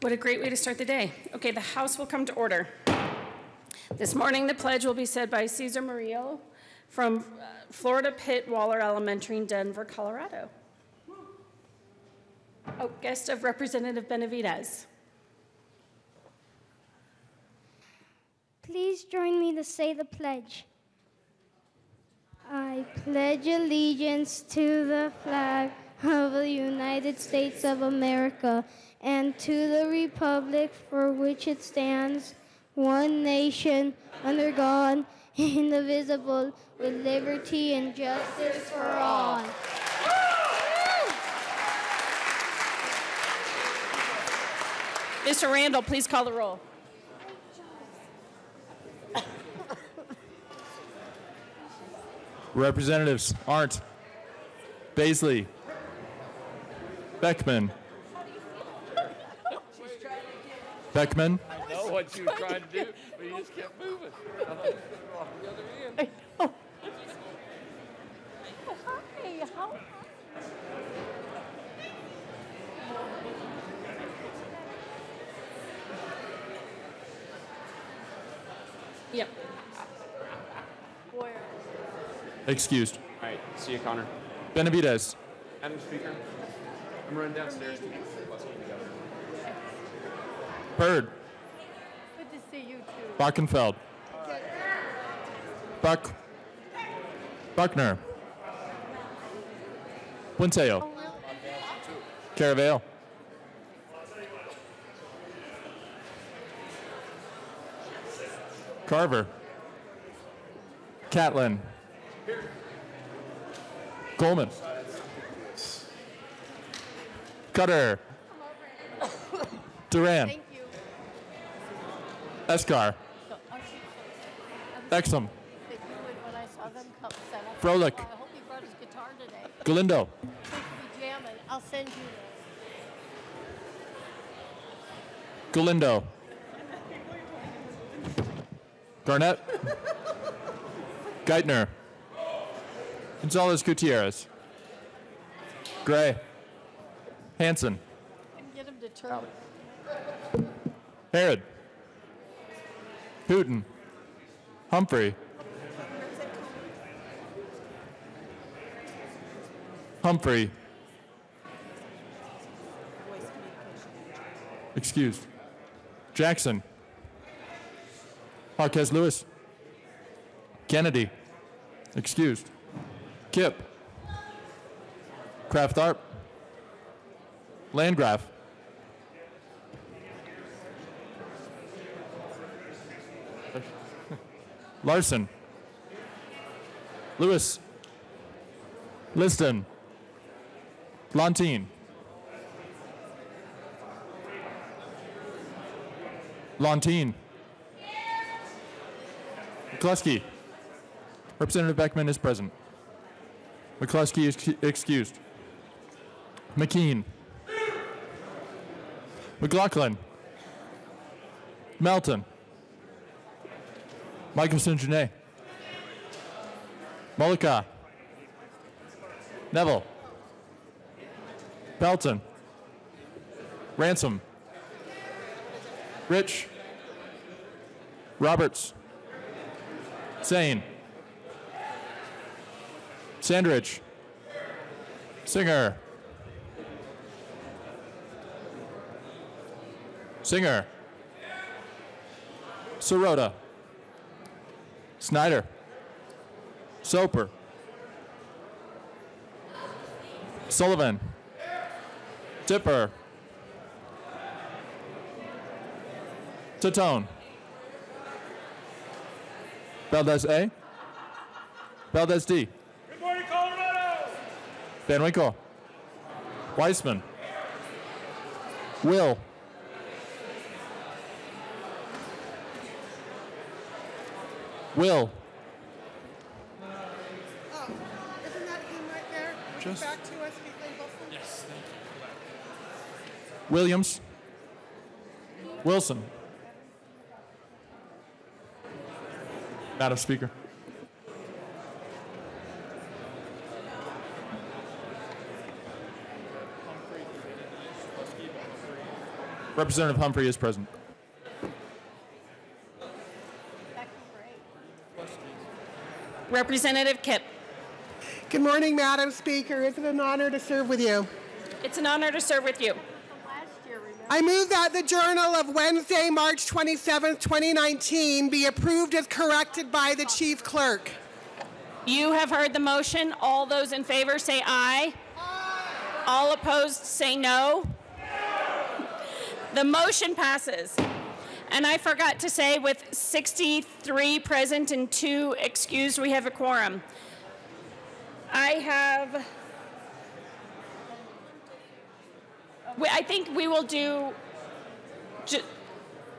What a great way to start the day. Okay, the House will come to order. This morning, the pledge will be said by Cesar Murillo from Florida Pitt Waller Elementary in Denver, Colorado. Oh, guest of Representative Benavidez. Please join me to say the pledge. I pledge allegiance to the flag of the United States of America and to the republic for which it stands, one nation, under God, indivisible, with liberty and justice for all. Mr. Randall, please call the roll. Representatives Arndt, Baisley, Beckman, Beckman, I know what you were trying to do, but you just kept moving. I thought you were off the other end. Hi, how? Yep. Where? excused. All right, see you, Connor. Benavidez, Madam Speaker, I'm running downstairs to get together. Bird, Good to see you too. Bockenfeld, Buckner, Buenteo, Caravale, Carver, Catlin, Coleman, Cutter, Duran, Thank you. Escar, Exum, That you would when I saw them come set up. Froelich, I hope he brought his guitar today. Galindo, We could be jamming. I'll send you Galindo, Garnett, Geithner, Gonzalez Gutierrez, Gray, Hanson, and get him to turn. Herod, Putin, Humphrey, excused, Jackson, Marquez Lewis, Kennedy, excused, Kip, Kraft Tharp, Landgraf, Larson, Lewis, Liston, Lontine, McCluskey. Representative Beckman is present. McCluskey is excused. McKean, McLaughlin, Melton. Michelson Janae. Molika. Neville. Pelton. Ransom. Rich. Roberts. Sane. Sandridge. Singer. Singer. Sirota. Snyder. Soper. Sullivan. Tipper. Tatone. Valdez A. Valdez D. Good morning, Colorado! Van Winkle. Weissman. Will. Will. Oh, isn't that him right there? Just- Back to us, Caitlin Wilson? Yes, Williams. Wilson. Madam Speaker. Representative Humphrey is present. Representative Kipp. Good morning, Madam Speaker. It's an honor to serve with you. It's an honor to serve with you. I move that the Journal of Wednesday, March 27, 2019 be approved as corrected by the Chief Clerk. You have heard the motion. All those in favor say aye. All opposed say no. The motion passes. And I forgot to say, with 63 present and 2 excused, we have a quorum. I think we will do,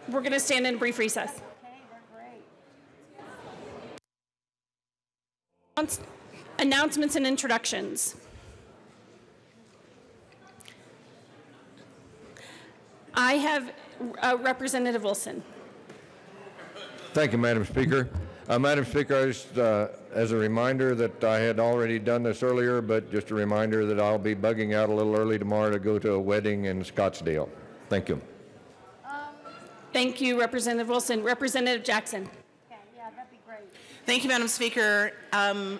we're going to stand in a brief recess. Announcements and introductions. I have Representative Wilson. Thank you, Madam Speaker. Madam Speaker, just, as a reminder that I had already done this earlier, but just a reminder that I'll be bugging out a little early tomorrow to go to a wedding in Scottsdale. Thank you. Thank you, Representative Wilson. Representative Jackson. Okay, yeah, that'd be great. Thank you, Madam Speaker.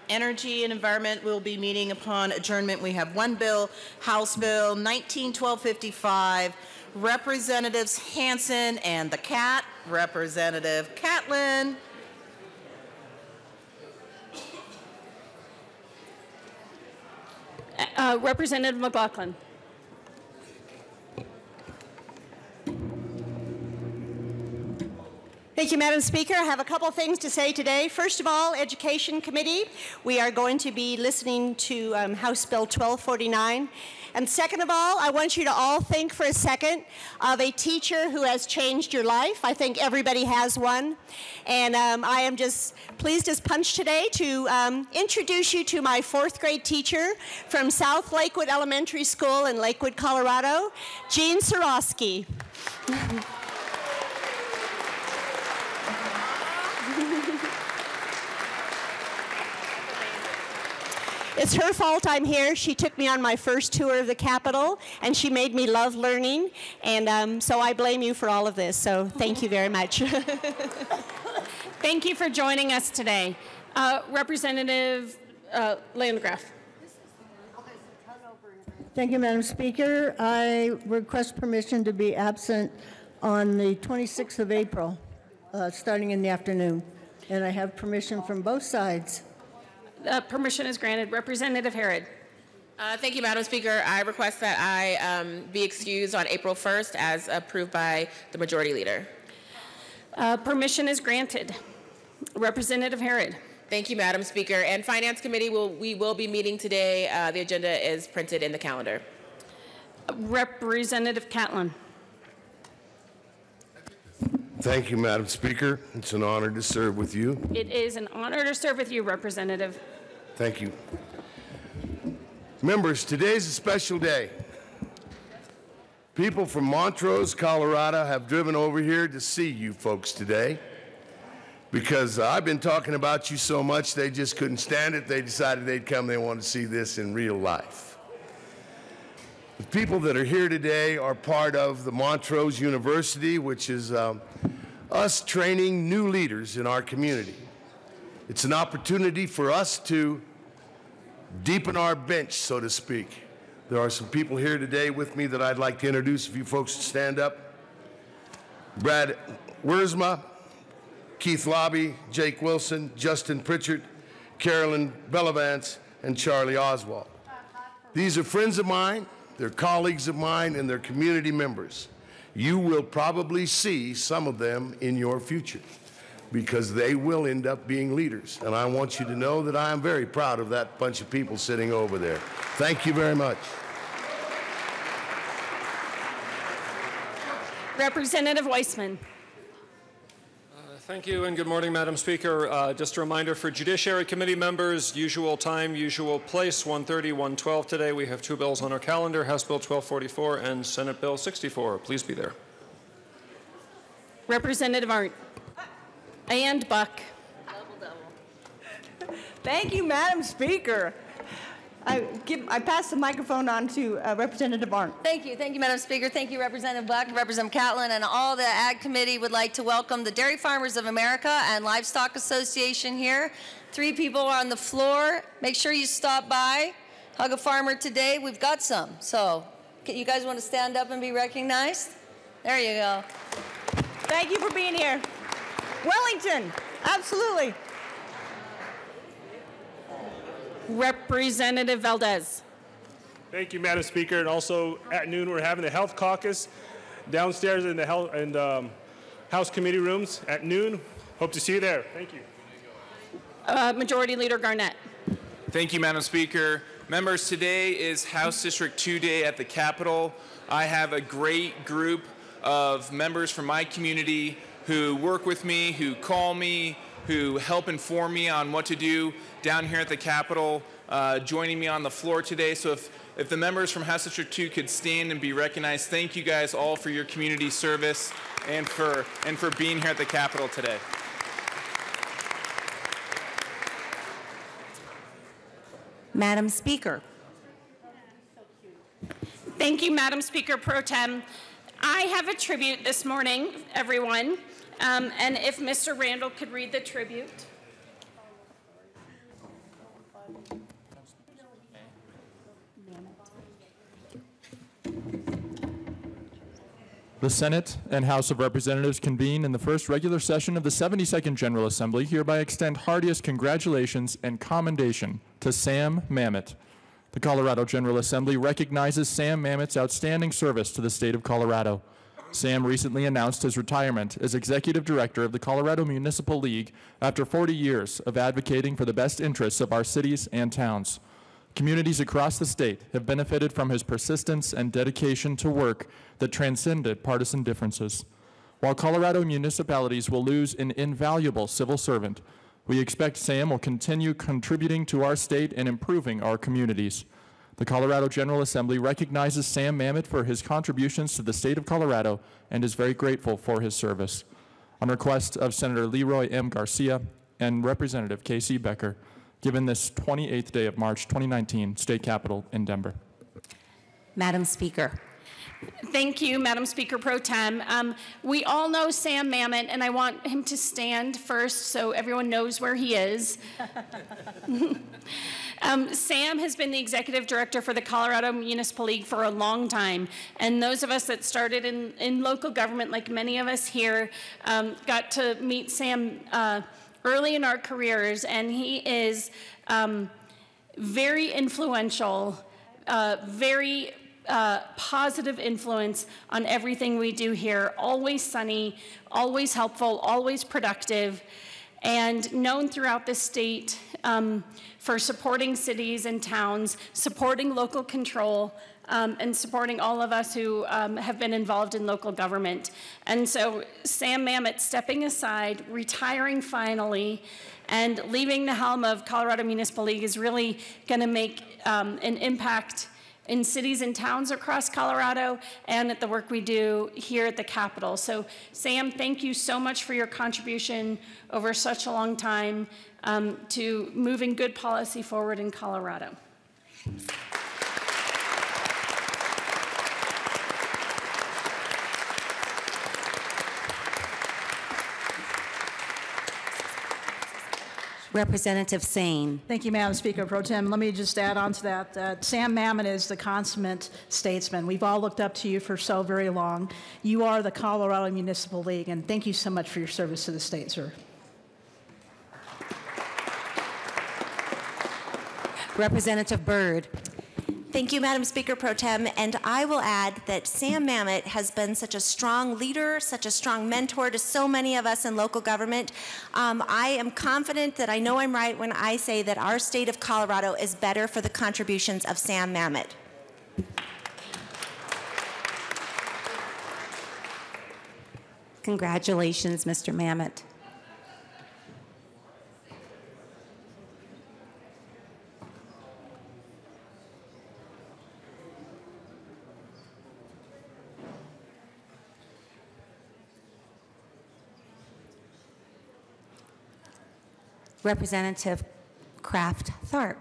Energy and Environment will be meeting upon adjournment. We have one bill, House Bill 19-1255. Representatives Hansen and the Cat. Representative Catlin. Representative McLaughlin. Thank you, Madam Speaker. I have a couple things to say today. First of all, Education Committee, we are going to be listening to House Bill 1249. And second of all, I want you to all think for a second of a teacher who has changed your life. I think everybody has one. And I am just pleased as punch today to introduce you to my 4th grade teacher from South Lakewood Elementary School in Lakewood, Colorado, Jean Sorosky. It's her fault I'm here. She took me on my first tour of the Capitol, and she made me love learning, and so I blame you for all of this, so thank you very much. Thank you for joining us today. Representative Landgraf. Thank you, Madam Speaker. I request permission to be absent on the 26th of April, starting in the afternoon, and I have permission from both sides. Permission is granted. Representative Herod. Thank you, Madam Speaker. I request that I be excused on April 1st as approved by the Majority Leader. Permission is granted. Representative Herod. Thank you, Madam Speaker. And Finance Committee, we will be meeting today. The agenda is printed in the calendar. Representative Catlin. Thank you, Madam Speaker. It's an honor to serve with you. It is an honor to serve with you, Representative. Thank you. Members, today is a special day People from Montrose, Colorado have driven over here to see you folks today because I've been talking about you so much they just couldn't stand it. They decided they'd come. They want to see this in real life. The people that are here today are part of the Montrose University, which is us training new leaders in our community. It's an opportunity for us to deepen our bench, so to speak. There are some people here today with me that I'd like to introduce. If you folks would stand up. Brad Wiersma, Keith Lobby, Jake Wilson, Justin Pritchard, Carolyn Bellavance, and Charlie Oswald. These are friends of mine, they're colleagues of mine, and they're community members. You will probably see some of them in your future because they will end up being leaders. And I want you to know that I am very proud of that bunch of people sitting over there. Thank you very much. Representative Weissman. Thank you and good morning, Madam Speaker. Just a reminder for Judiciary Committee members, usual time, usual place, 1:30, 1:12 today. We have two bills on our calendar, House Bill 1244 and Senate Bill 64. Please be there. Representative Arndt. And Buck. Thank you, Madam Speaker. I pass the microphone on to Representative Arndt. Thank you, Madam Speaker. Thank you, Representative Buck, Representative Catlin, and all the Ag Committee would like to welcome the Dairy Farmers of America and Livestock Association here. 3 people are on the floor. Make sure you stop by, hug a farmer today. We've got some. So, you guys want to stand up and be recognized? There you go. Thank you for being here. Wellington, absolutely. Representative Valdez. Thank you, Madam Speaker. And also at noon, we're having the health caucus downstairs in the House committee rooms at noon. Hope to see you there. Thank you. Majority Leader Garnett. Thank you, Madam Speaker. Members, today is House District 2 Day at the Capitol. I have a great group of members from my community who work with me, who call me, who help inform me on what to do down here at the Capitol, joining me on the floor today. So if the members from House District 2 could stand and be recognized, thank you guys all for your community service and for being here at the Capitol today. Madam Speaker. Thank you, Madam Speaker Pro Tem. I have a tribute this morning, everyone. And if Mr. Randall could read the tribute. The Senate and House of Representatives convene in the first regular session of the 72nd General Assembly hereby extend heartiest congratulations and commendation to Sam Mamet. The Colorado General Assembly recognizes Sam Mamet's outstanding service to the state of Colorado. Sam recently announced his retirement as Executive Director of the Colorado Municipal League after 40 years of advocating for the best interests of our cities and towns. Communities across the state have benefited from his persistence and dedication to work that transcended partisan differences. While Colorado municipalities will lose an invaluable civil servant, we expect Sam will continue contributing to our state and improving our communities. The Colorado General Assembly recognizes Sam Mamet for his contributions to the state of Colorado and is very grateful for his service. On request of Senator Leroy M. Garcia and Representative Casey Becker, given this 28th day of March 2019, State Capitol in Denver. Madam Speaker. Thank you, Madam Speaker Pro Tem. We all know Sam Mamet, and I want him to stand first so everyone knows where he is. Sam has been the executive director for the Colorado Municipal League for a long time, and those of us that started in local government, like many of us here, got to meet Sam early in our careers, and he is very influential, very positive influence on everything we do here. Always sunny, always helpful, always productive, and known throughout the state for supporting cities and towns, supporting local control, and supporting all of us who have been involved in local government. And so Sam Mamet stepping aside, retiring finally, and leaving the helm of Colorado Municipal League is really going to make an impact in cities and towns across Colorado and at the work we do here at the Capitol. So Sam, thank you so much for your contribution over such a long time to moving good policy forward in Colorado. Representative Sane. Thank you, Madam Speaker Pro Tem. Let me just add on to that. Sam Mamet is the consummate statesman. We've all looked up to you for so very long. You are the Colorado Municipal League, and thank you so much for your service to the state, sir. Representative Byrd. Thank you, Madam Speaker Pro Tem, and I will add that Sam Mamet has been such a strong leader, such a strong mentor to so many of us in local government. I am confident that I know I'm right when I say that our state of Colorado is better for the contributions of Sam Mamet. Congratulations, Mr. Mamet. Representative Kraft Tharp.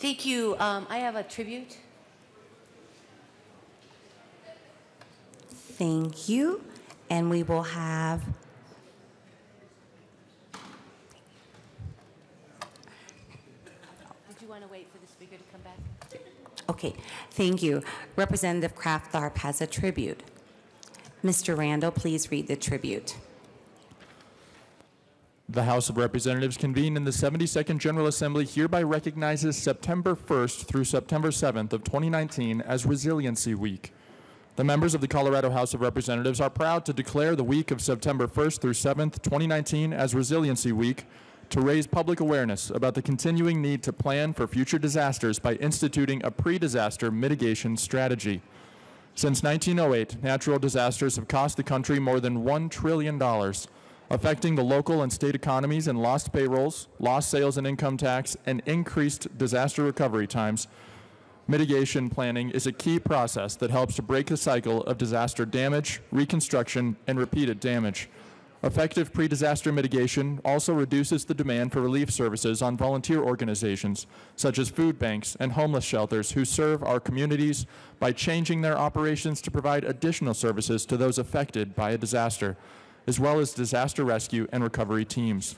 Thank you. I have a tribute. Thank you. And we will have Did you want to wait for the speaker to come back? okay, thank you. Representative Kraft Tharp has a tribute. Mr. Randall, please read the tribute. The House of Representatives convened in the 72nd General Assembly hereby recognizes September 1st through September 7th of 2019 as Resiliency Week. The members of the Colorado House of Representatives are proud to declare the week of September 1st through 7th, 2019 as Resiliency Week to raise public awareness about the continuing need to plan for future disasters by instituting a pre-disaster mitigation strategy. Since 1908, natural disasters have cost the country more than $1 trillion, affecting the local and state economies and lost payrolls, lost sales and income tax, and increased disaster recovery times. Mitigation planning is a key process that helps to break the cycle of disaster damage, reconstruction, and repeated damage. Effective pre-disaster mitigation also reduces the demand for relief services on volunteer organizations, such as food banks and homeless shelters who serve our communities by changing their operations to provide additional services to those affected by a disaster, as well as disaster rescue and recovery teams.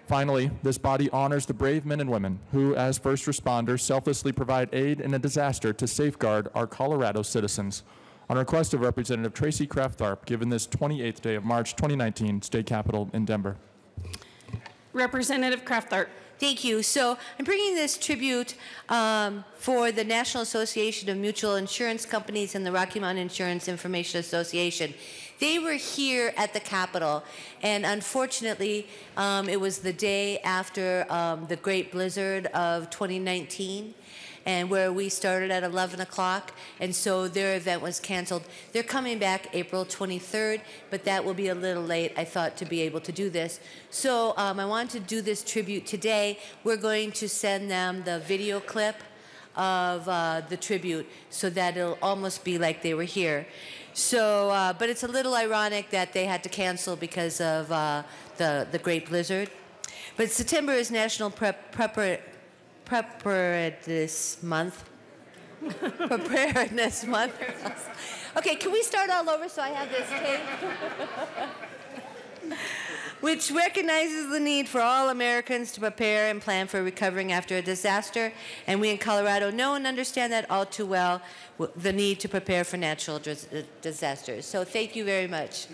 Finally, this body honors the brave men and women who, as first responders, selflessly provide aid in a disaster to safeguard our Colorado citizens. On request of Representative Tracy Kraft Tharp, given this 28th day of March 2019, State Capitol in Denver. Representative Kraft Tharp. Thank you. So I'm bringing this tribute for the National Association of Mutual Insurance Companies and the Rocky Mountain Insurance Information Association. They were here at the Capitol, and unfortunately, it was the day after the great blizzard of 2019, and where we started at 11 o'clock, and so their event was canceled. They're coming back April 23rd, but that will be a little late, I thought, to be able to do this. So I wanted to do this tribute today. We're going to send them the video clip of the tribute so that it'll almost be like they were here. So, but it's a little ironic that they had to cancel because of the great blizzard. But September is National Preparedness Month. Preparedness Month. Okay, can we start all over so I have this tape? Which recognizes the need for all Americans to prepare and plan for recovering after a disaster. And we in Colorado know and understand that all too well, the need to prepare for natural disasters. So thank you very much.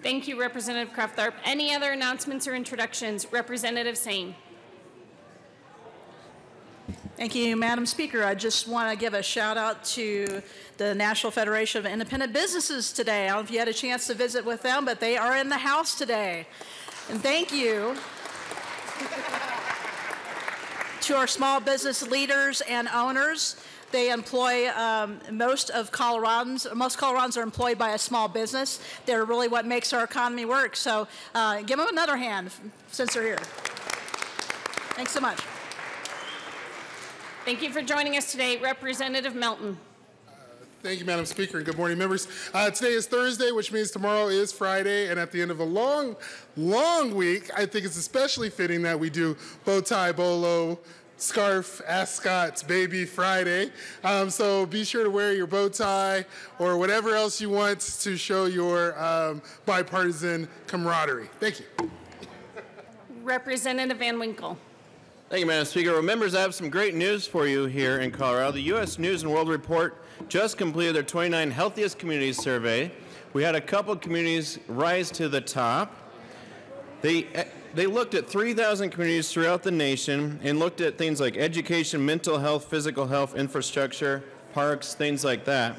Thank you, Representative Kraft Tharp. Any other announcements or introductions? Representative Sane. Thank you, Madam Speaker. I just want to give a shout out to the National Federation of Independent Businesses today. I don't know if you had a chance to visit with them, but they are in the house today. And thank you to our small business leaders and owners. They employ most Coloradans are employed by a small business. They're really what makes our economy work. So give them another hand since they're here. Thanks so much. Thank you for joining us today. Representative Melton. Thank you, Madam Speaker, and good morning, members. Today is Thursday, which means tomorrow is Friday, and at the end of a long, long week, I think it's especially fitting that we do bow tie, bolo, scarf, ascots, baby Friday. So be sure to wear your bow tie or whatever else you want to show your bipartisan camaraderie. Thank you. Representative Van Winkle. Thank you, Madam Speaker. Well, members, I have some great news for you here in Colorado. The U.S. News and World Report just completed their 29 Healthiest Communities survey. We had a couple communities rise to the top. They looked at 3,000 communities throughout the nation and looked at things like education, mental health, physical health, infrastructure, parks, things like that.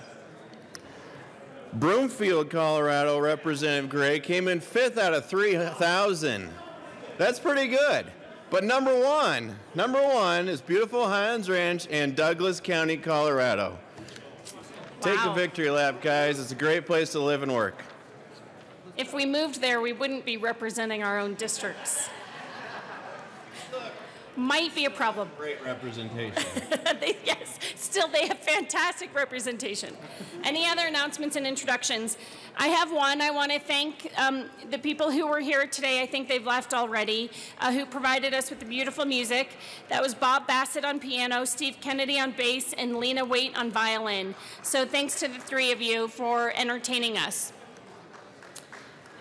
Broomfield, Colorado, Representative Gray came in 5th out of 3,000. That's pretty good. But number one is beautiful Highlands Ranch and Douglas County, Colorado. Take a victory lap, guys. It's a great place to live and work. If we moved there, we wouldn't be representing our own districts. Might be a problem. Great representation. Yes, still they have fantastic representation. Any other announcements and introductions? I have one. I want to thank the people who were here today. I think they've left already, who provided us with the beautiful music. That was Bob Bassett on piano, Steve Kennedy on bass, and Lena Waite on violin. So thanks to the three of you for entertaining us.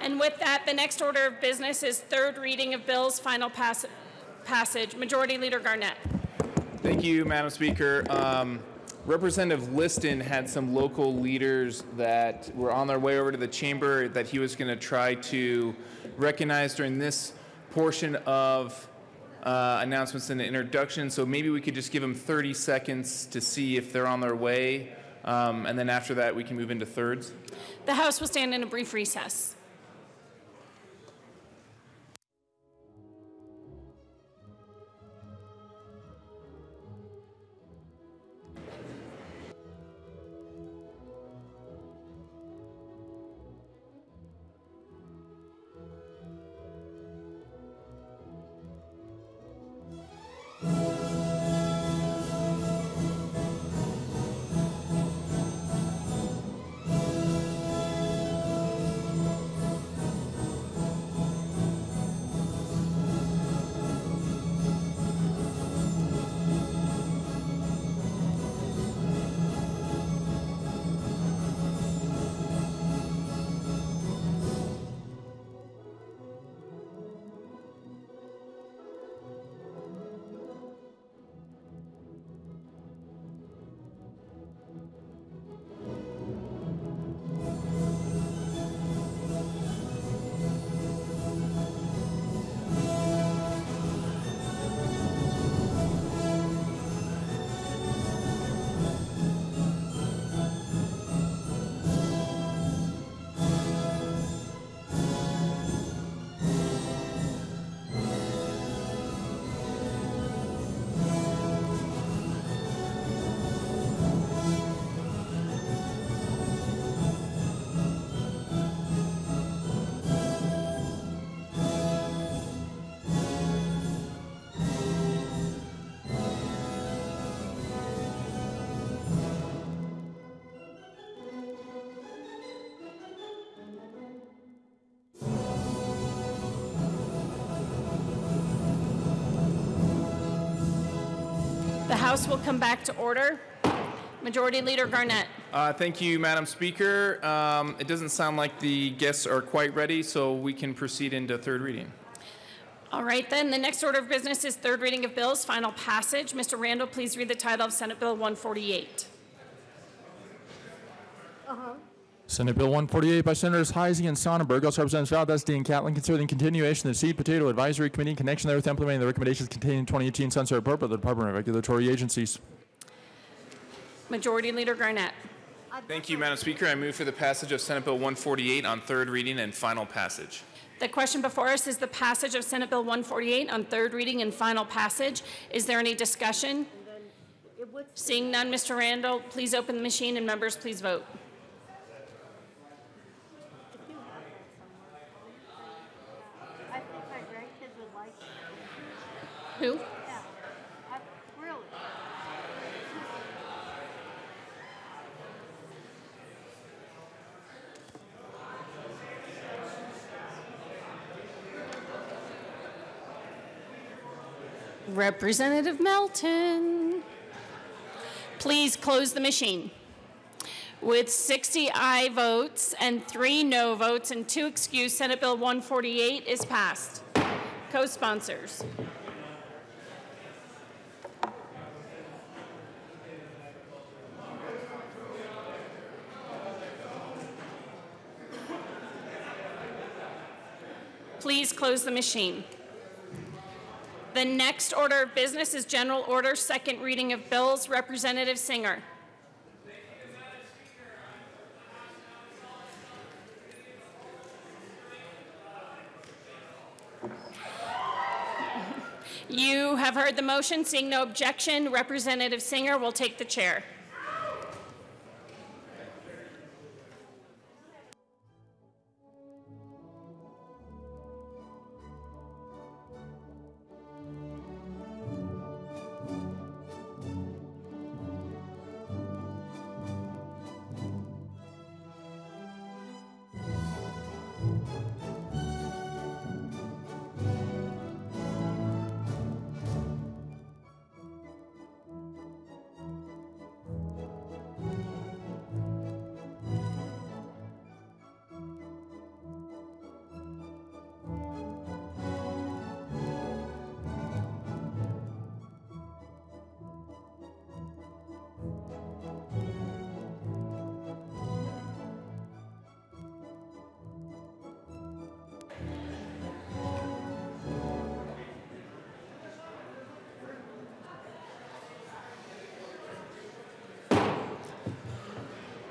And with that, the next order of business is third reading of bills, final passage. Majority Leader Garnett. Thank you, Madam Speaker. Representative Liston had some local leaders that were on their way over to the chamber that he was going to try to recognize during this portion of announcements and introduction. So maybe we could just give them 30 seconds to see if they're on their way. And then after that, we can move into thirds. The House will stand in a brief recess. The House will come back to order. Majority Leader Garnett. Thank you, Madam Speaker. It doesn't sound like the guests are quite ready, so we can proceed into third reading. All right, then. The next order of business is third reading of bills, final passage. Mr. Randall, please read the title of Senate Bill 148. Senate Bill 148 by Senators Heisey and Sonnenberg, also Representatives Valdez, Dean, Catlin, concerning continuation of the Seed Potato Advisory Committee in connection therewith implementing the recommendations contained in 2018 Sunset Report by the Department of Regulatory Agencies. Majority Leader Garnett. Thank you, Madam Speaker. I move for the passage of Senate Bill 148 on third reading and final passage. The question before us is the passage of Senate Bill 148 on third reading and final passage. Is there any discussion? Seeing none, Mr. Randall, please open the machine and members, please vote. Who? Representative Melton. Please close the machine. With 60 aye votes and 3 no votes and 2 excused, Senate Bill 148 is passed. Co-sponsors. Please close the machine. The next order of business is general order, second reading of bills. Representative Singer. You have heard the motion. Seeing no objection, Representative Singer will take the chair.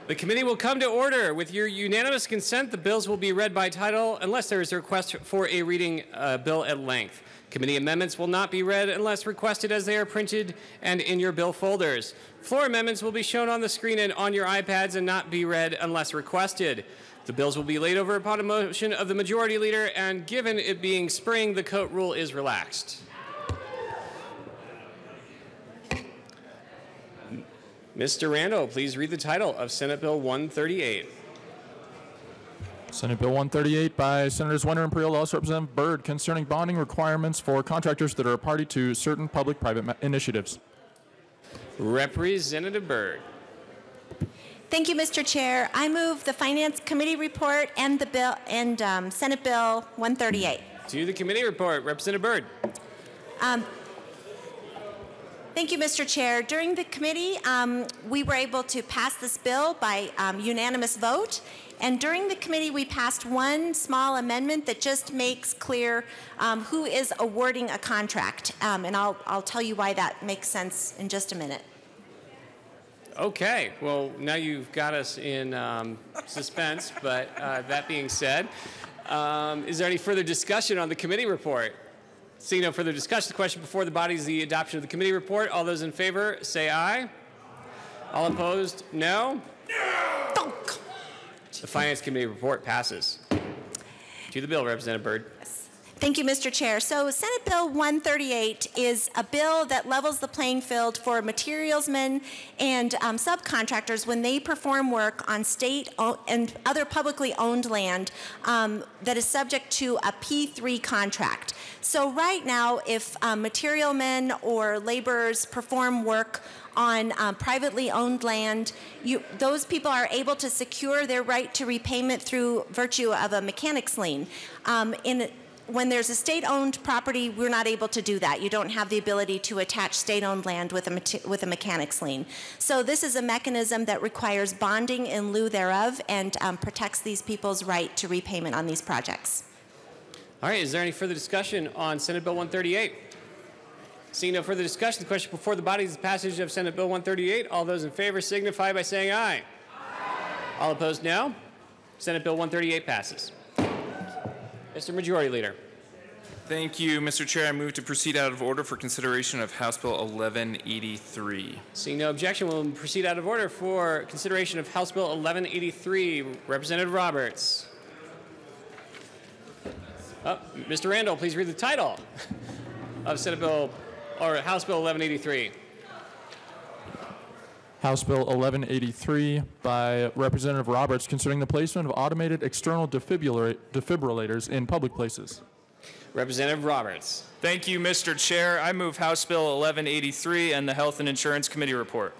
The committee will come to order. With your unanimous consent, the bills will be read by title unless there is a request for a reading bill at length. Committee amendments will not be read unless requested, as they are printed and in your bill folders. Floor amendments will be shown on the screen and on your iPads and not be read unless requested. The bills will be laid over upon a motion of the majority leader, and given it being spring, the coat rule is relaxed. Mr. Randall, please read the title of Senate Bill 138. Senate Bill 138 by Senators Wenner and Priol, also Representative Byrd, concerning bonding requirements for contractors that are a party to certain public-private initiatives. Representative Byrd. Thank you, Mr. Chair. I move the Finance Committee report and the bill and Senate Bill 138. To the committee report, Representative Byrd. Thank you, Mr. Chair. During the committee, we were able to pass this bill by unanimous vote. And during the committee, we passed one small amendment that just makes clear who is awarding a contract. And I'll tell you why that makes sense in just a minute. Okay, well, now you've got us in suspense, but that being said, is there any further discussion on the committee report? Seeing no further discussion, the question before the body is the adoption of the committee report. All those in favor, say aye. All opposed, no. No! The Finance Committee report passes. To the bill, Representative Byrd. Thank you, Mr. Chair. So Senate Bill 138 is a bill that levels the playing field for materialsmen and subcontractors when they perform work on state and other publicly owned land that is subject to a P3 contract. So right now, if materialmen or laborers perform work on privately owned land, those people are able to secure their right to repayment through virtue of a mechanic's lien. When there's a state-owned property, we're not able to do that. You don't have the ability to attach state-owned land with a mechanic's lien. So this is a mechanism that requires bonding in lieu thereof and protects these people's right to repayment on these projects. All right, is there any further discussion on Senate Bill 138? Seeing no further discussion, the question before the body is the passage of Senate Bill 138. All those in favor signify by saying aye. Aye. All opposed, no. Senate Bill 138 passes. Mr. Majority Leader. Thank you, Mr. Chair. I move to proceed out of order for consideration of House Bill 1183. Seeing no objection, we'll proceed out of order for consideration of House Bill 1183. Representative Roberts. Mr. Randall, please read the title of Senate Bill or House Bill 1183. House Bill 1183 by Representative Roberts, concerning the placement of automated external defibrillators in public places. Representative Roberts. Thank you, Mr. Chair. I move House Bill 1183 and the Health and Insurance Committee report.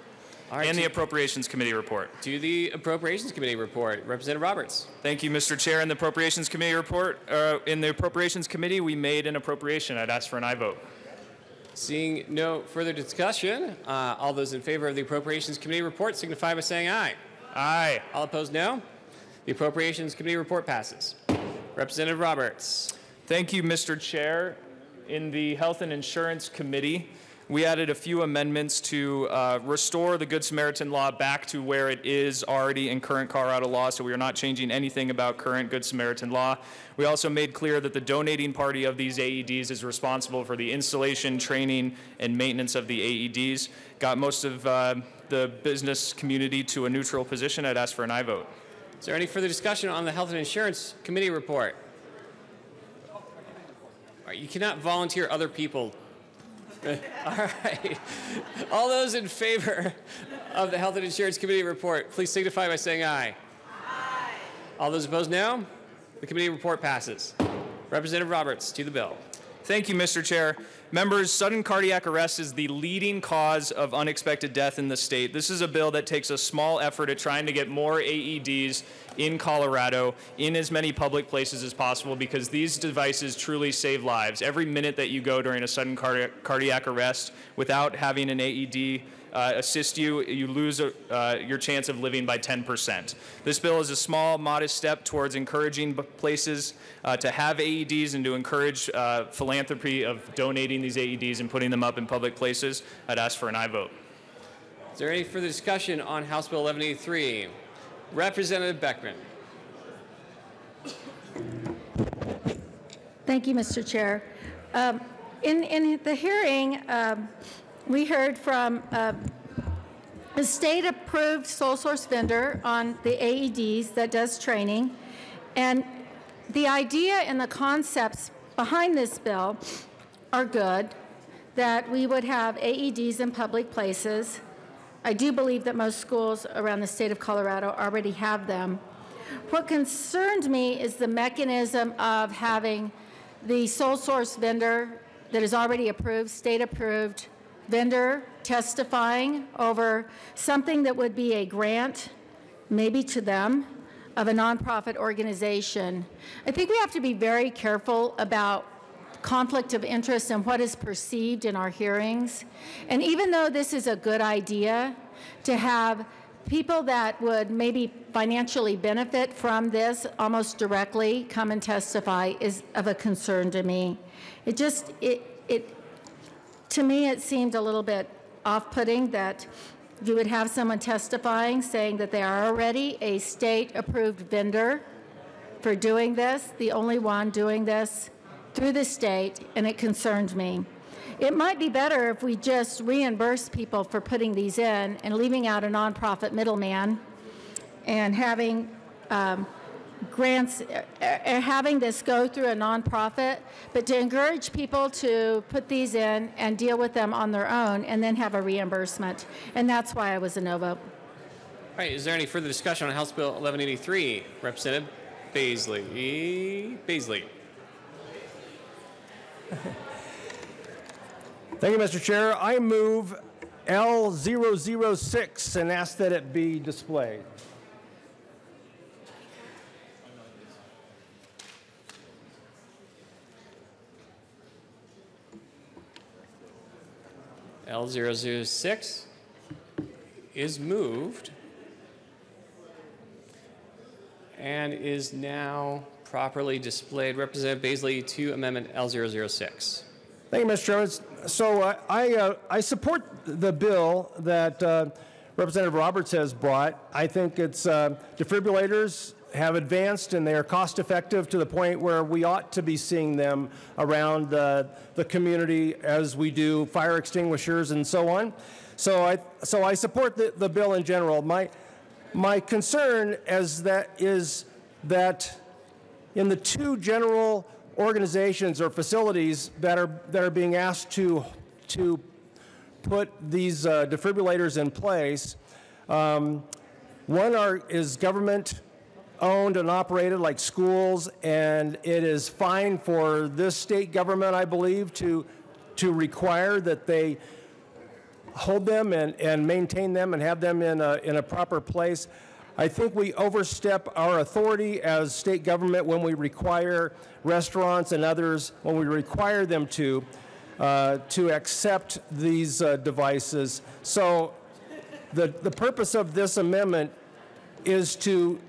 And the Appropriations Committee report. To the Appropriations Committee report. Representative Roberts. Thank you, Mr. Chair. In the Appropriations Committee report, in the Appropriations Committee, we made an appropriation. I'd ask for an aye vote. Seeing no further discussion, all those in favor of the Appropriations Committee report signify by saying aye. Aye. All opposed, no. The Appropriations Committee report passes. Representative Roberts. Thank you, Mr. Chair. In the Health and Insurance Committee, we added a few amendments to restore the Good Samaritan law back to where it is already in current Colorado law, so we are not changing anything about current Good Samaritan law. We also made clear that the donating party of these AEDs is responsible for the installation, training, and maintenance of the AEDs. Got most of the business community to a neutral position. I'd ask for an aye vote. Is there any further discussion on the Health and Insurance Committee report? All right, you cannot volunteer other people. All right. All those in favor of the Health and Insurance Committee report, please signify by saying aye. Aye. All those opposed, no. The committee report passes. Representative Roberts, to the bill. Thank you, Mr. Chair. Members, sudden cardiac arrest is the leading cause of unexpected death in the state. This is a bill that takes a small effort at trying to get more AEDs in Colorado in as many public places as possible because these devices truly save lives. Every minute that you go during a sudden cardiac arrest without having an AED assist you, you lose your chance of living by 10%. This bill is a small, modest step towards encouraging places to have AEDs and to encourage philanthropy of donating these AEDs and putting them up in public places. I'd ask for an aye vote. Is there any further discussion on House Bill 1183? Representative Beckman. Thank you, Mr. Chair. In the hearing, we heard from a state-approved sole source vendor on the AEDs that does training, and the idea and the concepts behind this bill are good, that we would have AEDs in public places. I do believe that most schools around the state of Colorado already have them. What concerned me is the mechanism of having the sole source vendor that is already approved, state-approved vendor testifying over something that would be a grant, maybe to them, of a nonprofit organization. I think we have to be very careful about conflict of interest and what is perceived in our hearings. And even though this is a good idea to have people that would maybe financially benefit from this almost directly come and testify is of a concern to me. To me, it seemed a little bit off-putting that you would have someone testifying saying that they are already a state-approved vendor for doing this, the only one doing this through the state, and it concerned me. It might be better if we just reimburse people for putting these in and leaving out a nonprofit middleman and having grants, having this go through a nonprofit, but to encourage people to put these in and deal with them on their own and then have a reimbursement. And that's why I was a no vote. All right, is there any further discussion on House Bill 1183? Representative Baisley. Thank you, Mr. Chair. I move L006 and ask that it be displayed. L006 is moved and is now properly displayed. Representative Baisley to Amendment L006. Thank you, Mr. Chairman. So I support the bill that Representative Roberts has brought. I think it's defibrillators have advanced and they are cost effective to the point where we ought to be seeing them around the community as we do fire extinguishers and so on. So I support the bill in general. My concern is that in the two general organizations or facilities that are being asked to put these defibrillators in place, one is government owned and operated like schools, and it is fine for this state government, I believe, to require that they hold them and maintain them and have them in a proper place. I think we overstep our authority as state government when we require restaurants and others, when we require them to accept these devices. So the purpose of this amendment is to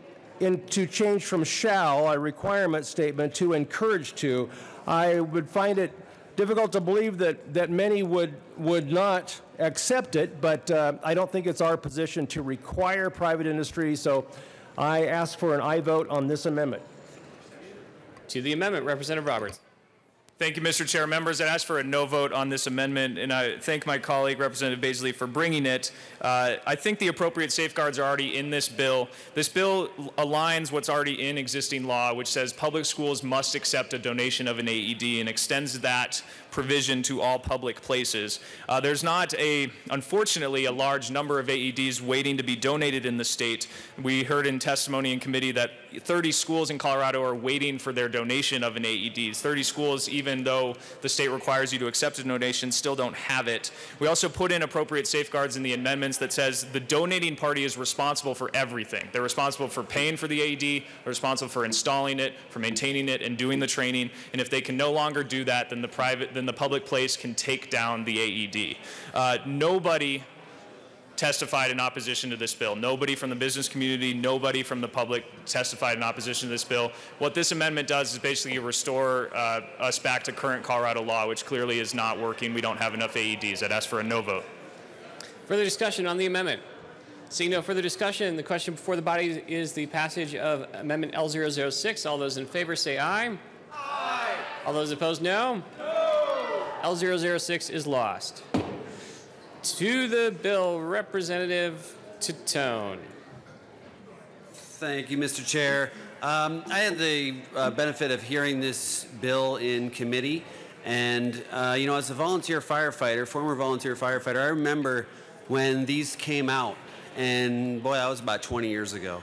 change from shall, a requirement statement, to encourage to. I would find it difficult to believe that many would not accept it, but I don't think it's our position to require private industry, so I ask for an aye vote on this amendment. To the amendment, Representative Roberts. Thank you, Mr. Chair. Members, I ask for a no vote on this amendment, and I thank my colleague, Representative Baisley, for bringing it. I think the appropriate safeguards are already in this bill. This bill aligns what's already in existing law, which says public schools must accept a donation of an AED and extends that provision to all public places. There's not, unfortunately, a large number of AEDs waiting to be donated in the state. We heard in testimony in committee that 30 schools in Colorado are waiting for their donation of an AED. 30 schools, even though the state requires you to accept a donation, still don't have it. We also put in appropriate safeguards in the amendments that says the donating party is responsible for everything. They're responsible for paying for the AED, they're responsible for installing it, for maintaining it, and doing the training. And if they can no longer do that, then the public place can take down the AED. Nobody testified in opposition to this bill. Nobody from the business community, nobody from the public testified in opposition to this bill. What this amendment does is basically restore us back to current Colorado law, which clearly is not working. We don't have enough AEDs. I'd ask for a no vote. Further discussion on the amendment? Seeing no further discussion, the question before the body is the passage of Amendment L006. All those in favor say aye. Aye. All those opposed, no. No. L006 is lost. To the bill, Representative Titone. Thank you, Mr. Chair. I had the benefit of hearing this bill in committee, and you know, as a volunteer firefighter, former volunteer firefighter, I remember when these came out, and boy, that was about 20 years ago.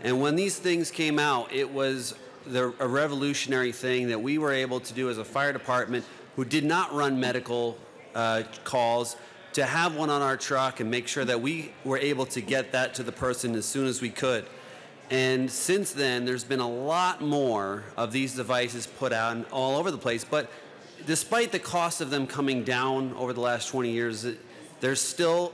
And when these things came out, it was a revolutionary thing that we were able to do as a fire department who did not run medical calls, to have one on our truck and make sure that we were able to get that to the person as soon as we could. And since then, there's been a lot more of these devices put out all over the place. But despite the cost of them coming down over the last 20 years, there's still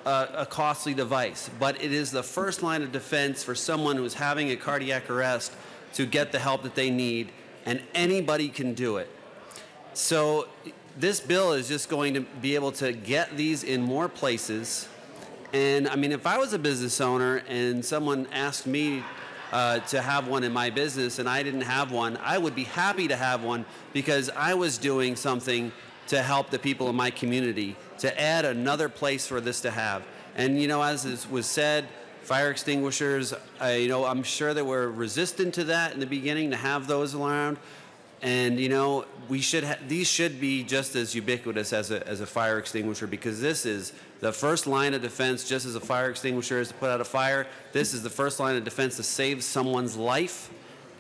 a costly device. But it is the first line of defense for someone who's having a cardiac arrest to get the help that they need, and anybody can do it. So this bill is just going to be able to get these in more places. And I mean, if I was a business owner and someone asked me to have one in my business and I didn't have one, I would be happy to have one because I was doing something to help the people in my community, to add another place for this to have. And you know, as was said, fire extinguishers, you know, I'm sure that we're resistant to that in the beginning, to have those around. And you know, these should be just as ubiquitous as a fire extinguisher, because this is the first line of defense. Just as a fire extinguisher is to put out a fire, this is the first line of defense to save someone's life.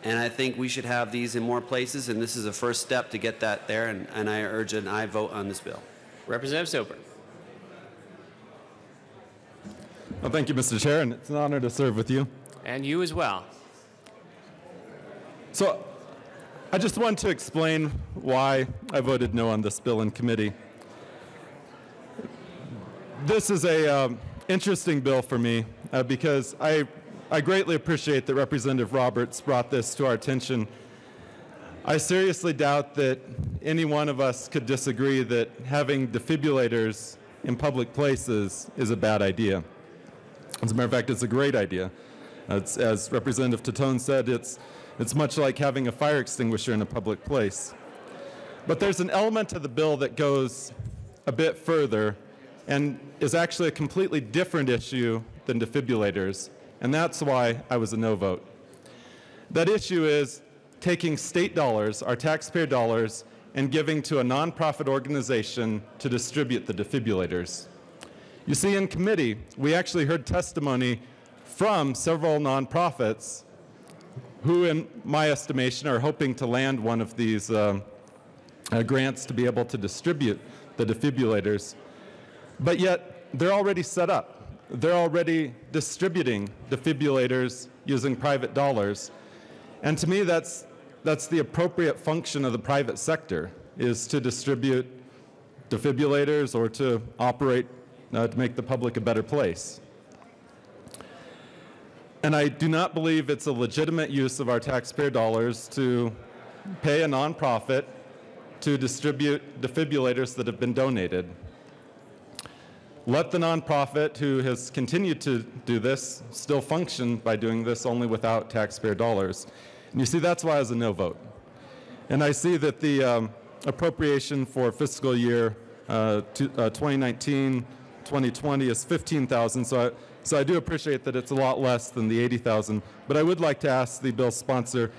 And I think we should have these in more places, and this is a first step to get that there, and I urge an aye vote on this bill. Representative Soper. Well, thank you, Mr. Chair, and it's an honor to serve with you. And you as well. So, I just want to explain why I voted no on this bill in committee. This is a interesting bill for me because I greatly appreciate that Representative Roberts brought this to our attention. I seriously doubt that any one of us could disagree that having defibrillators in public places is a bad idea. As a matter of fact, it's a great idea. As Representative Titone said, it's much like having a fire extinguisher in a public place. But there's an element of the bill that goes a bit further and is actually a completely different issue than defibrillators, and that's why I was a no vote. That issue is taking state dollars, our taxpayer dollars, and giving to a nonprofit organization to distribute the defibrillators. You see, in committee, we actually heard testimony from several nonprofits who, in my estimation, are hoping to land one of these grants to be able to distribute the defibrillators. But yet, they're already set up. They're already distributing defibrillators using private dollars. And to me, that's the appropriate function of the private sector, is to distribute defibrillators or to operate to make the public a better place. And I do not believe it's a legitimate use of our taxpayer dollars to pay a nonprofit to distribute defibrillators that have been donated. Let the nonprofit who has continued to do this still function by doing this, only without taxpayer dollars. And you see, that's why I was a no vote. And I see that the appropriation for fiscal year 2019-2020 is $15,000. So I do appreciate that it's a lot less than the $80,000. But I would like to ask the bill sponsor,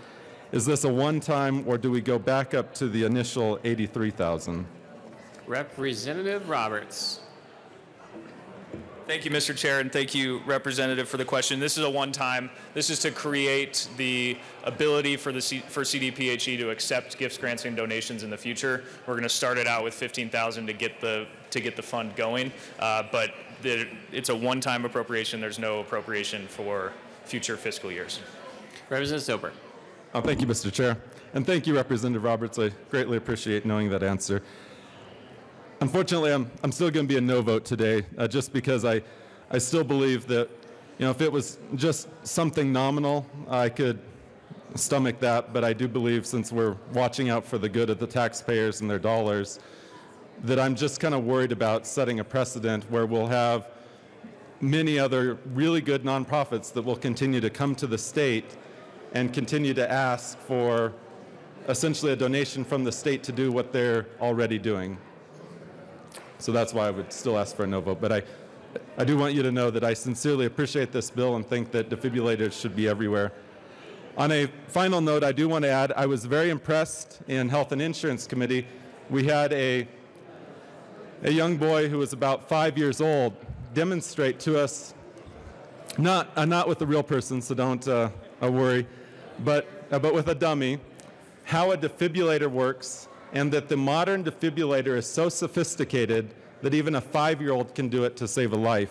is this a one-time, or do we go back up to the initial $83,000? Representative Roberts. Thank you, Mr. Chair, and thank you, Representative, for the question. This is a one-time. This is to create the ability for CDPHE to accept gifts, grants, and donations in the future. We're going to start it out with $15,000 to get the fund going, but it's a one-time appropriation. There's no appropriation for future fiscal years. Representative Soper. Oh, thank you, Mr. Chair, and thank you, Representative Roberts. I greatly appreciate knowing that answer. Unfortunately, I'm still going to be a no vote today, just because I still believe that, if it was just something nominal, I could stomach that. But I do believe, since we're watching out for the good of the taxpayers and their dollars, that I'm just kind of worried about setting a precedent where we'll have many other really good nonprofits that will continue to come to the state and continue to ask for essentially a donation from the state to do what they're already doing. So that's why I would still ask for a no vote. But I do want you to know that I sincerely appreciate this bill and think that defibrillators should be everywhere. On a final note, I do want to add, I was very impressed in Health and Insurance Committee. We had a young boy who was about 5 years old demonstrate to us, not with a real person, so don't worry, but with a dummy, how a defibrillator works, and that the modern defibrillator is so sophisticated that even a 5-year-old can do it to save a life.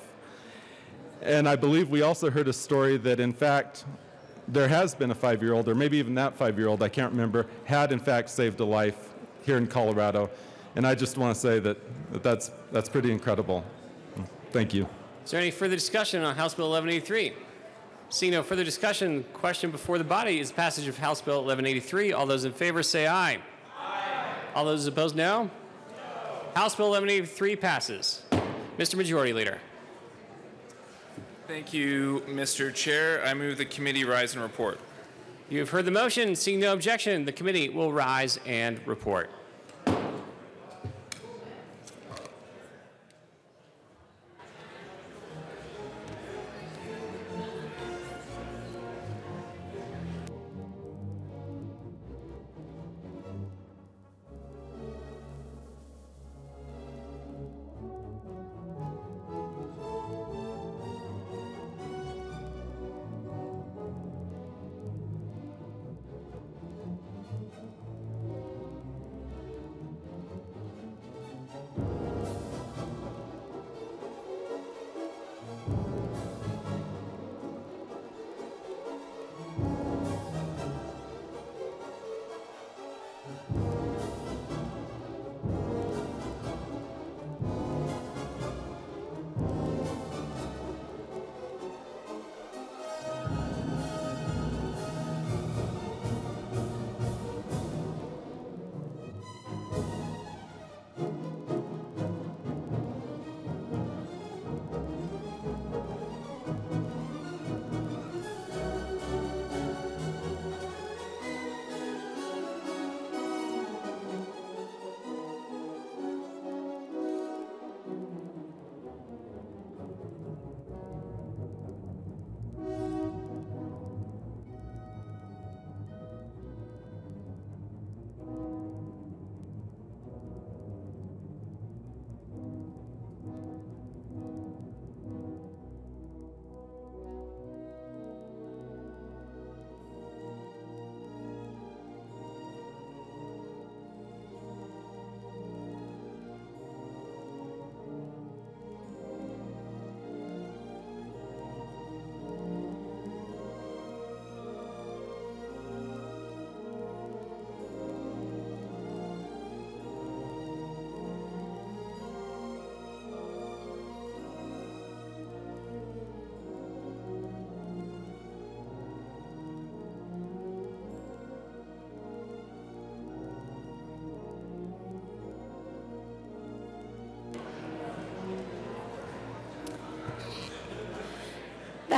And I believe we also heard a story that, in fact, there has been a 5-year-old, or maybe even that 5-year-old, I can't remember, had in fact saved a life here in Colorado. And I just want to say that's pretty incredible. Thank you. Is there any further discussion on House Bill 1183? Seeing no further discussion, question before the body is passage of House Bill 1183. All those in favor say aye. All those opposed, no? No. House Bill 1183 passes. Mr. Majority Leader. Thank you, Mr. Chair. I move the committee rise and report. You have heard the motion. Seeing no objection, the committee will rise and report.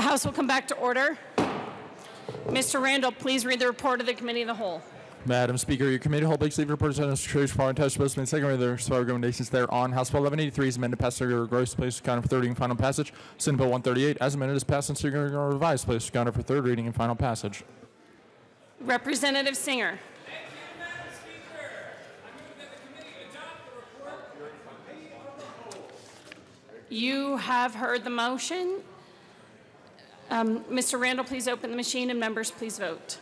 The House will come back to order. Mr. Randall, please read the report of the Committee of the Whole. Madam Speaker, your committee whole legislative report on Secretary's following touch supposed to be in second reading. There are recommendations there on House Bill 1183 is amended, passed under gross place counter for third reading and final passage. Senate Bill 138 as amended is passed and second revised place counter for third reading and final passage. Representative Singer. You have heard the motion. Mr. Randall, please open the machine and members please vote.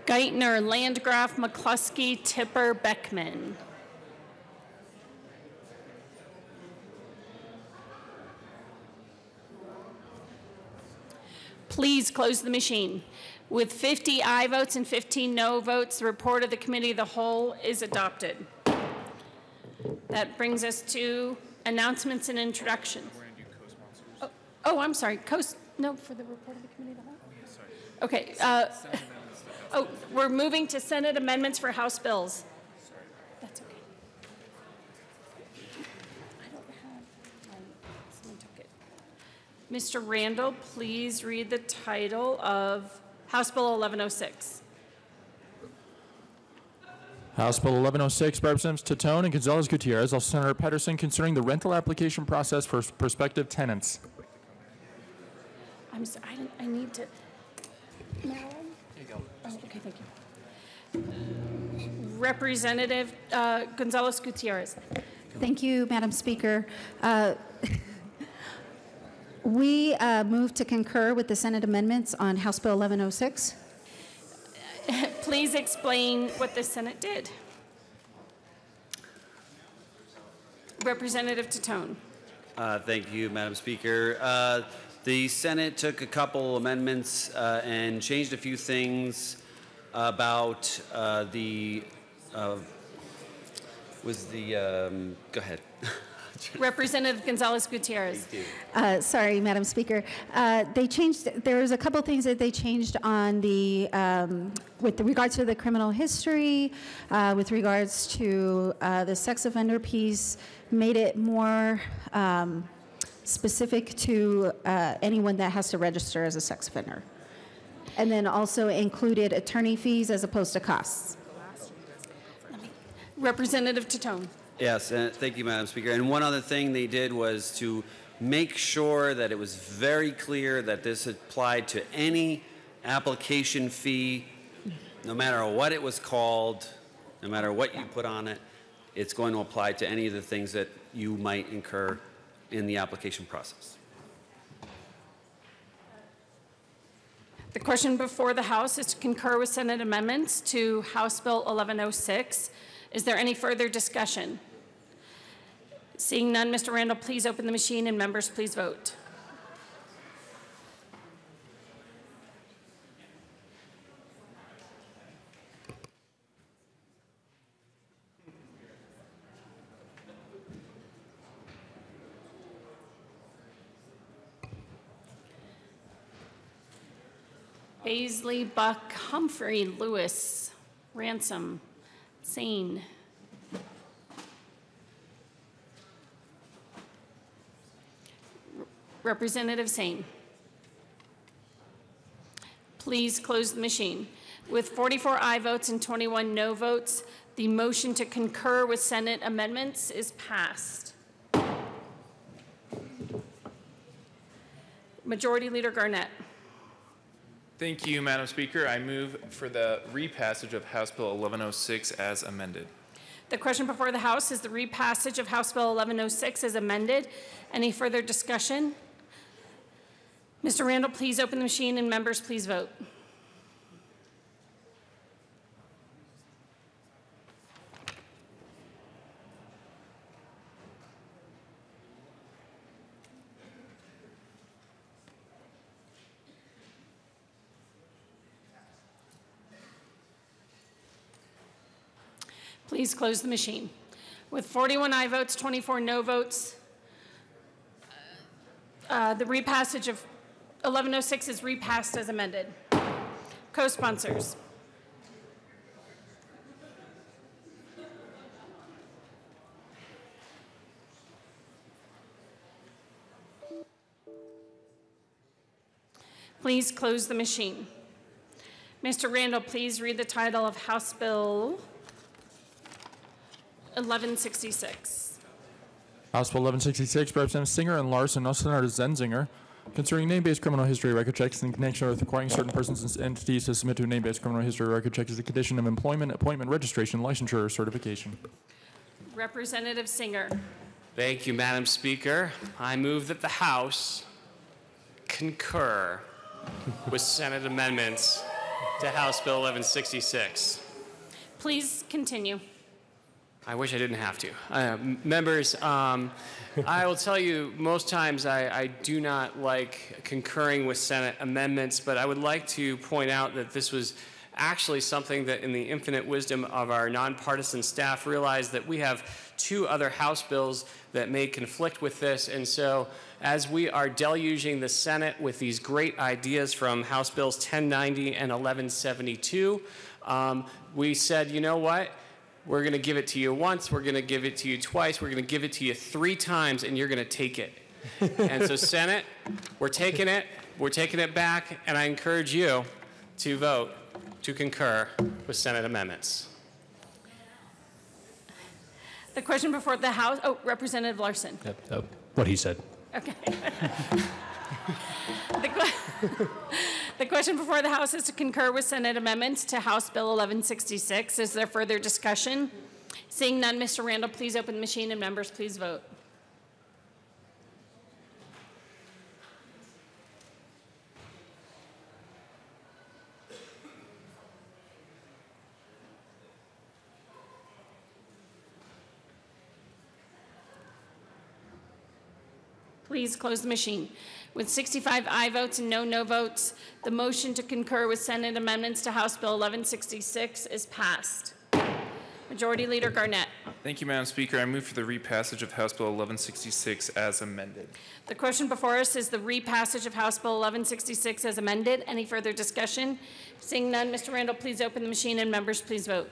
Geithner, Landgraf, McCluskey, Tipper, Beckman. Please close the machine. With 50 aye votes and 15 no votes, the report of the Committee of the Whole is adopted. That brings us to announcements and introductions. Oh, I'm sorry. No, for the report of the Committee of the Whole? Okay. We're moving to Senate amendments for House bills. That's okay. I don't have, someone took it. Mr. Randall, please read the title of House Bill 1106. House Bill 1106 by Representatives Titone and Gonzalez Gutierrez, also Senator Pedersen, concerning the rental application process for prospective tenants. I'm sorry, I need to. Marilyn? Here you go. Oh, okay, thank you. Representative Gonzalez Gutierrez. Thank you, Madam Speaker. We move to concur with the Senate amendments on House Bill 1106. Please explain what the Senate did. Representative Titone. Thank you, Madam Speaker. The Senate took a couple amendments and changed a few things about go ahead. Representative Gonzalez Gutierrez. Sorry, Madam Speaker. There was a couple things that they changed on the, with regards to the criminal history, with regards to the sex offender piece, made it more specific to anyone that has to register as a sex offender. And then also included attorney fees as opposed to costs. Representative Titone. Yes, thank you, Madam Speaker. And one other thing they did was to make sure that it was very clear that this applied to any application fee, no matter what it was called, no matter what you put on it, it's going to apply to any of the things that you might incur in the application process. The question before the House is to concur with Senate amendments to House Bill 1106. Is there any further discussion? Seeing none, Mr. Randall, please open the machine and members please vote. Baisley, Buck, Humphrey, Lewis, Ransom, Sane. Representative Sane. Please close the machine. With 44 aye votes and 21 no votes, the motion to concur with Senate amendments is passed. Majority Leader Garnett. Thank you, Madam Speaker. I move for the repassage of House Bill 1106 as amended. The question before the House is the repassage of House Bill 1106 as amended. Any further discussion? Mr. Randall, please open the machine and members please vote. Please close the machine. With 41 aye votes, 24 no votes, the repassage of 1106 is repassed as amended. Co-sponsors. Please close the machine. Mr. Randall, please read the title of House Bill 1166. House Bill 1166, Representatives Singer and Larson, also known as Zenzinger, concerning name-based criminal history record checks in connection with requiring certain persons and entities to submit to a name-based criminal history record check as a condition of employment, appointment, registration, licensure, or certification. Representative Singer. Thank you, Madam Speaker. I move that the House concur with Senate amendments to House Bill 1166. Please continue. I wish I didn't have to. Members, I will tell you, most times I do not like concurring with Senate amendments, but I would like to point out that this was actually something that in the infinite wisdom of our nonpartisan staff realized that we have 2 other House bills that may conflict with this. And so as we are deluging the Senate with these great ideas from House Bills 1090 and 1172, we said, you know what? We're going to give it to you once, we're going to give it to you twice, we're going to give it to you 3 times, and you're going to take it. And so Senate, we're taking it back, and I encourage you to vote to concur with Senate amendments. The question before the House, Representative Larson. Yep, what he said. Okay. The question before the House is to concur with Senate amendments to House Bill 1166. Is there further discussion? Seeing none, Mr. Randall, please open the machine and members, please vote. Please close the machine. With 65 aye votes and no votes, the motion to concur with Senate amendments to House Bill 1166 is passed. Majority Leader Garnett. Thank you, Madam Speaker. I move for the repassage of House Bill 1166 as amended. The question before us is the repassage of House Bill 1166 as amended. Any further discussion? Seeing none, Mr. Randall, please open the machine and members, please vote.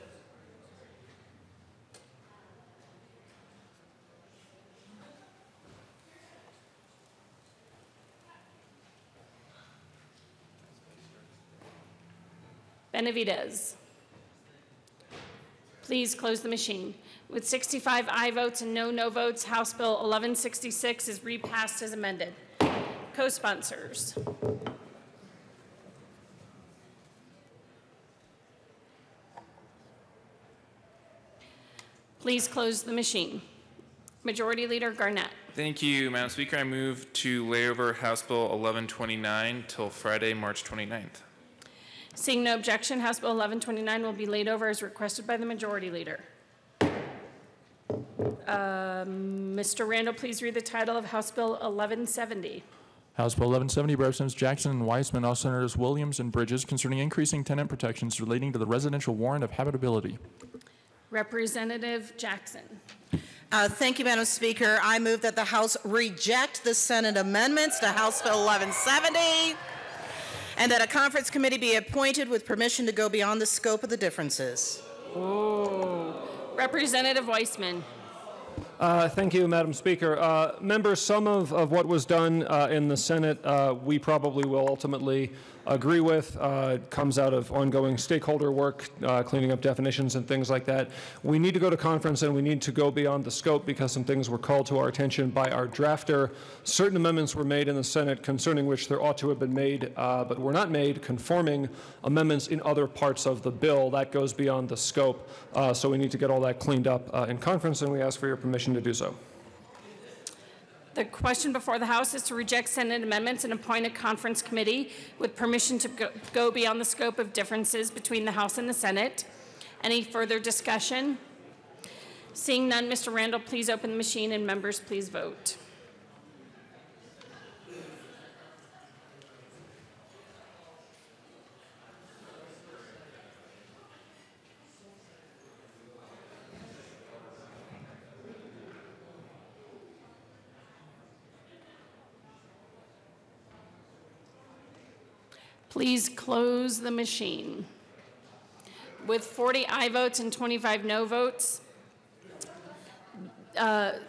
Benavidez. Please close the machine. With 65 aye votes and no votes, House Bill 1166 is repassed as amended. Co-sponsors. Please close the machine. Majority Leader Garnett. Thank you, Madam Speaker. I move to lay over House Bill 1129 till Friday, March 29th. Seeing no objection, House Bill 1129 will be laid over as requested by the Majority Leader. Mr. Randall, please read the title of House Bill 1170. House Bill 1170, Representatives Jackson and Weissman, also Senators Williams and Bridges, concerning increasing tenant protections relating to the residential warrant of habitability. Representative Jackson. Thank you, Madam Speaker. I move that the House reject the Senate amendments to House Bill 1170 and that a conference committee be appointed with permission to go beyond the scope of the differences. Representative Weissman. Thank you, Madam Speaker. Members, some of what was done in the Senate we probably will ultimately agree with. It comes out of ongoing stakeholder work, cleaning up definitions and things like that. We need to go to conference and we need to go beyond the scope because some things were called to our attention by our drafter. Certain amendments were made in the Senate concerning which there ought to have been made, but were not made, conforming amendments in other parts of the bill. That goes beyond the scope, so we need to get all that cleaned up in conference, and we ask for your permission to do so. The question before the House is to reject Senate amendments and appoint a conference committee with permission to go beyond the scope of differences between the House and the Senate. Any further discussion? Seeing none, Mr. Randall, please open the machine and members, please vote. Please close the machine. With 40 aye votes and 25 no votes, the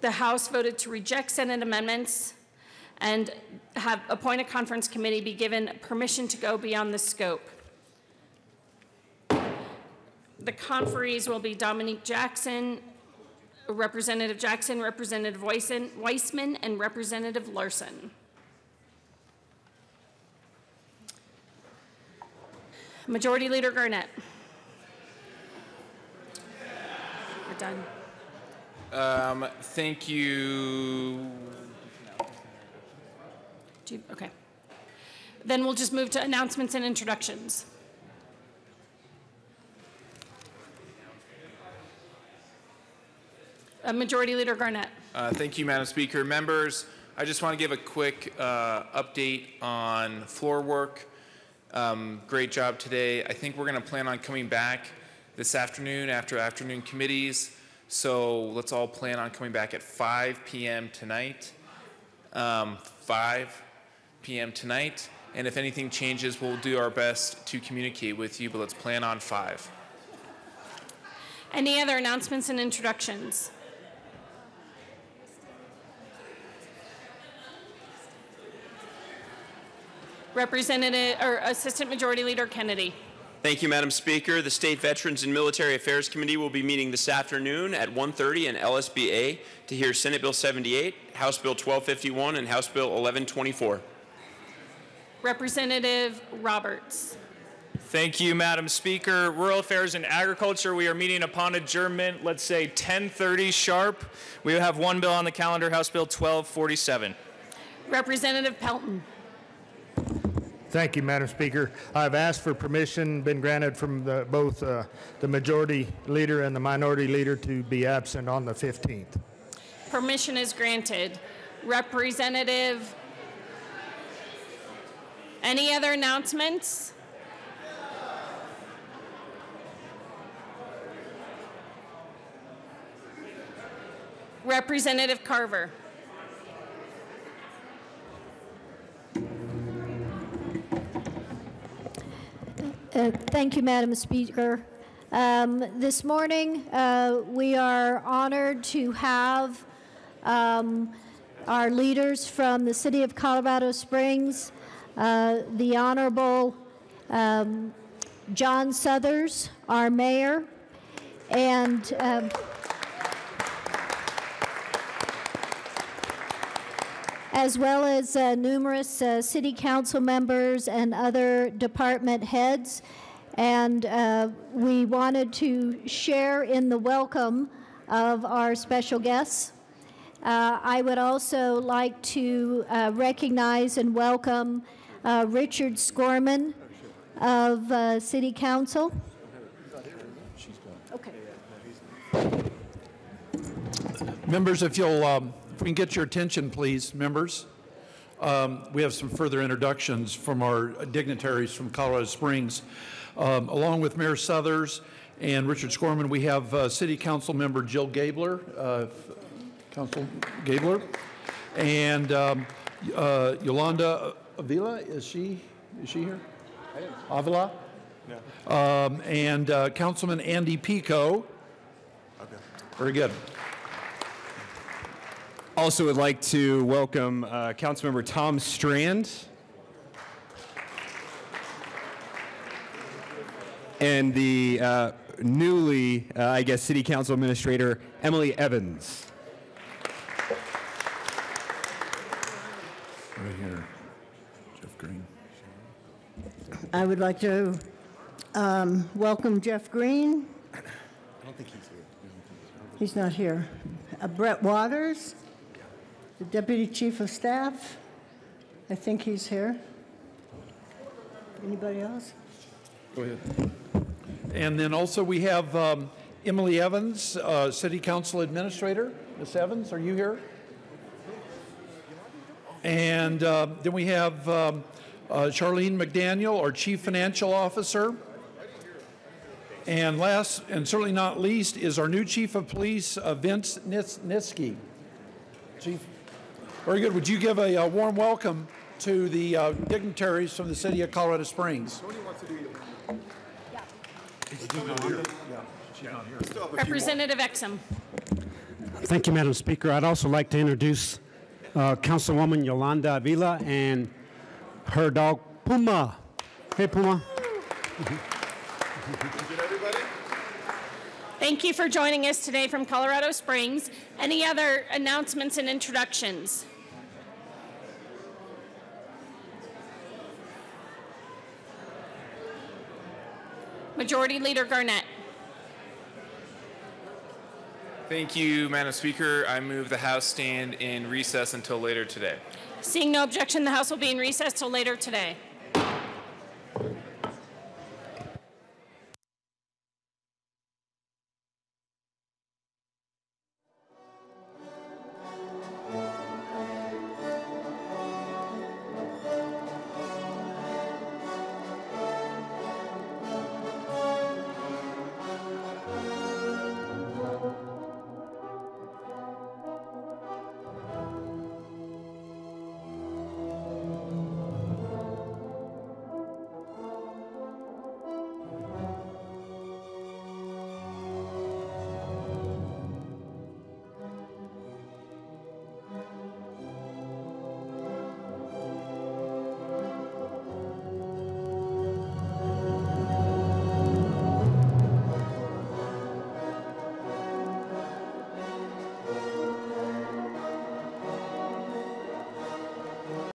House voted to reject Senate amendments and appoint a conference committee be given permission to go beyond the scope. The conferees will be Dominique Jackson, Representative Weissman, and Representative Larson. Majority Leader Garnett. We're done. Thank you. Okay. Then we'll just move to announcements and introductions. Majority Leader Garnett. Thank you, Madam Speaker. Members, I just want to give a quick update on floor work. Great job today. I think we're going to plan on coming back this afternoon after afternoon committees. So let's all plan on coming back at 5 p.m. tonight. 5 p.m. tonight. And if anything changes, we'll do our best to communicate with you, but let's plan on 5. Any other announcements and introductions? Representative or Assistant Majority Leader Kennedy. Thank you, Madam Speaker. The State Veterans and Military Affairs Committee will be meeting this afternoon at 1:30 in LSBA to hear Senate Bill 78, House Bill 1251, and House Bill 1124. Representative Roberts. Thank you, Madam Speaker. Rural Affairs and Agriculture, we are meeting upon adjournment, let's say 10:30 sharp. We have one bill on the calendar, House Bill 1247. Representative Pelton. Thank you, Madam Speaker. I've asked for permission, been granted from both the Majority Leader and the Minority Leader to be absent on the 15th. Permission is granted. Representative, any other announcements? Representative Carver. Thank you, Madam Speaker. This morning, we are honored to have our leaders from the City of Colorado Springs, the Honorable John Suthers, our mayor, and as well as numerous city council members and other department heads. And we wanted to share in the welcome of our special guests. I would also like to recognize and welcome Richard Skorman of City Council. Okay. Members, if you'll if we can get your attention, please, members. We have some further introductions from our dignitaries from Colorado Springs. Along with Mayor Suthers and Richard Skorman, we have City Council Member Jill Gabler, Council Gabler, and Yolanda Avila. Is she here? Avila? No. And Councilman Andy Pico. Okay. Very good. Also would like to welcome Councilmember Tom Strand and the newly, I guess, City Council Administrator Emily Evans. Right here, Jeff Green. I would like to welcome Jeff Green. I don't think he's here. He's not here. Brett Waters, the Deputy Chief of Staff. I think he's here. Anybody else? Go ahead. And then also we have Emily Evans, City Council Administrator. Ms. Evans, are you here? And then we have Charlene McDaniel, our Chief Financial Officer. And last, and certainly not least, is our new Chief of Police, Vince Nitsky. Chief, very good. Would you give a warm welcome to the dignitaries from the city of Colorado Springs. Representative Exum. Thank you, Madam Speaker. I'd also like to introduce Councilwoman Yolanda Avila and her dog, Puma. Hey, Puma. Thank you for joining us today from Colorado Springs. Any other announcements and introductions? Majority Leader Garnett. Thank you, Madam Speaker. I move the House stand in recess until later today. Seeing no objection, the House will be in recess till later today.